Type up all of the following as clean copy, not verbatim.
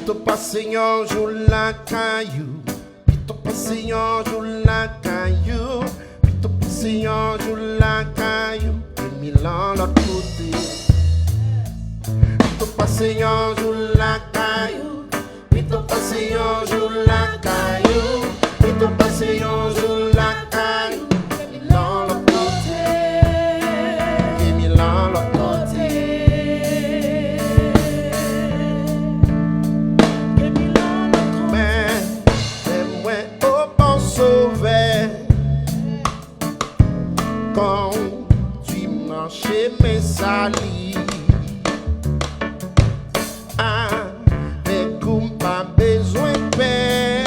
Pito pase yon jou lakayou. Pito pase yon jou lakayou. Pito pase yon jou lakayou. Et Milan l'autre côté. Pito pase yon jou lakayou. Pito pase yon jou lakayou. Pito pase yon jou lakayou. Et Milan l'autre côté. Et Milan l'autre côté. Sovè, quand tu marchais mes salis, avec pas besoin de paix.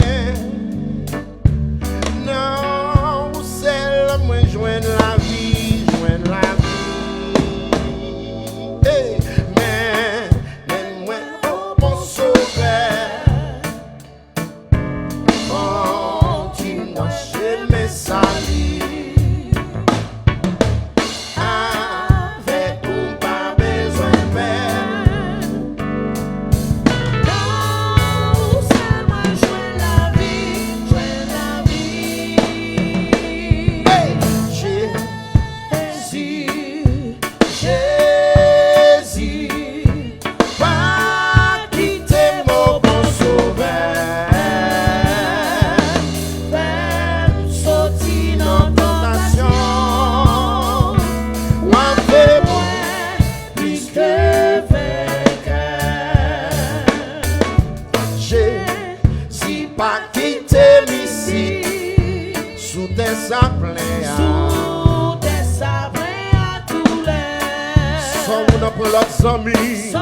Non, c'est moi joindre la vie, joindre la vie. Hey, mais moi, oh bon sauveur. Mes salis avec ou pas besoin de peine. Non, c'est moi jouer la vie, Hey, Jésus, pas quitter mon bon sauveur. Pas quitter ici sous des sablés à tous les sans on apprend l'autre amis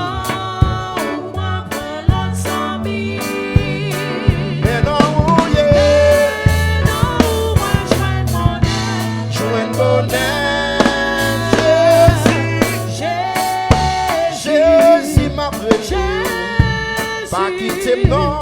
mais non moi joindre mon Jésus m'a pris pas quitter non.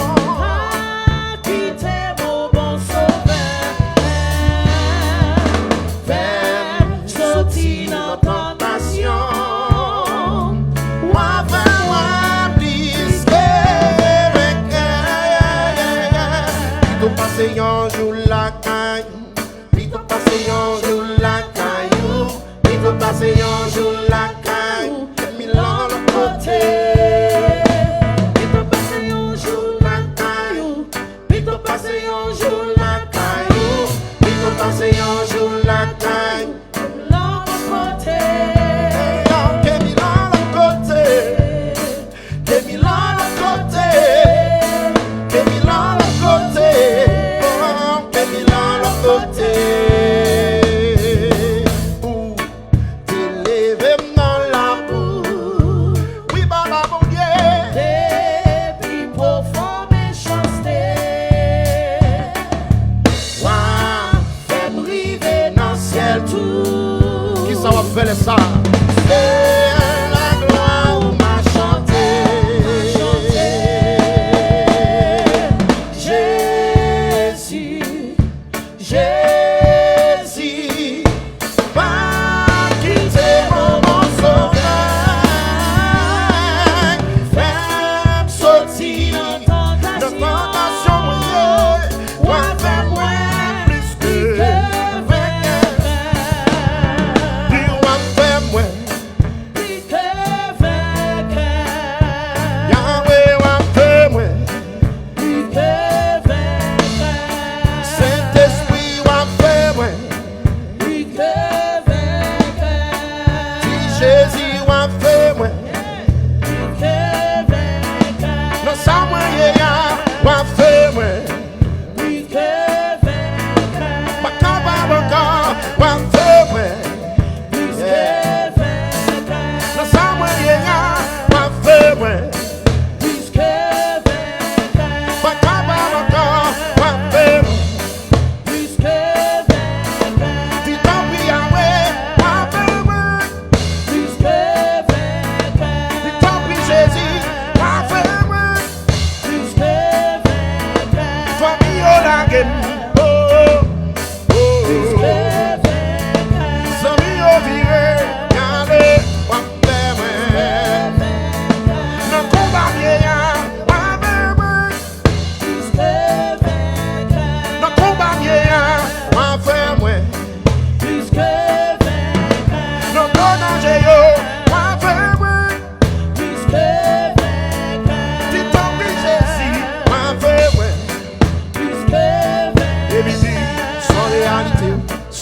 Pase yon jou lakay, Pito pase yon jou lakay, Pito pase yon jou lakay, et Milan l'autre côté. Pito pase yon jou lakay, Pito pase yon jou lakay, Pito pase yon jou lakay, et Milan l'autre côté. Et Milan l'autre côté, et Milan l'autre côté, et Milan l'autre côté. Pour t'élever dans la boue, oui, baba mon Dieu, depuis profond méchanceté, fait briver dans le ciel tout. Qui ça va faire ça? C'est la gloire où m'a chanté.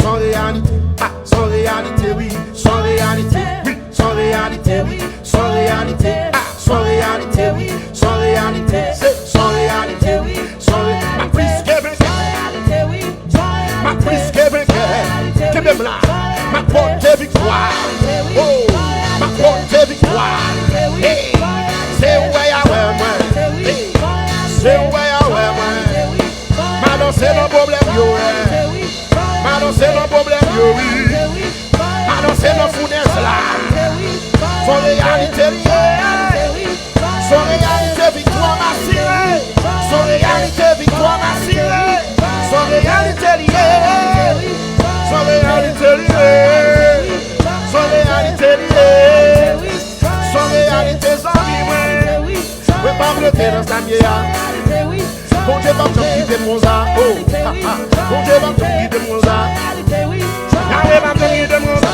sans réalité, sans réalité, oui, sans réalité, oui, sans réalité, oui, sans réalité, sans réalité, oui, sans réalité, c'est sans réalité, oui, sans réalité. Ma prise que ma prise que même là, ma porte victoire, oh, ma porte victoire, hey, c'est ouais à ouais moi, hey, c'est ouais à ouais moi, maintenant c'est le problème yo, maintenant c'est le problème yo, oui, maintenant c'est le fournaise là, son réalité liée, son réalité victoire m'assurée, son réalité victoire m'assurée, son réalité liée, son réalité liée, son réalité liée, son réalité sans vivre, oui, pas me lever dans sa mienne, bon Dieu va me quitter mon ça, oh, bon Dieu va me quitter mon ça, Yahweh va me quitter mon ça,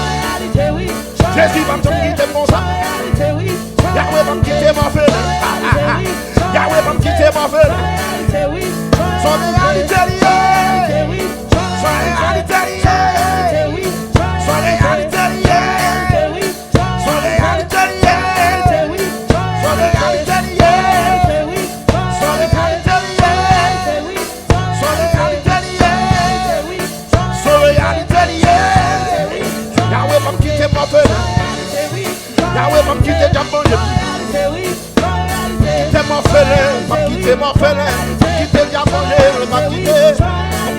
Jésus va me quitter mon ça, Yahweh va me quitter mon feu, Yahweh va me quitter mon feu, son réalité liée, son réalité liée, son réalité liée, son réalité liée, son réalité liée, son réalité liée, son réalité liée, son réalité liée, Yahweh va me quitter mon feu, Yahweh va me quitter mon feu, quitter mon feu, quitter mon feu, quitter mon feu,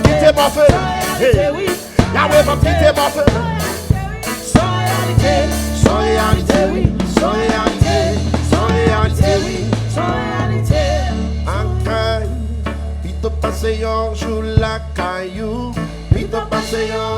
quitter mon feu, Yahweh va me quitter mon feu. Sans réalité, oui, sans réalité, sans réalité, oui, sans réalité. Lakay, Pito pase un jour lakay, Pito pase un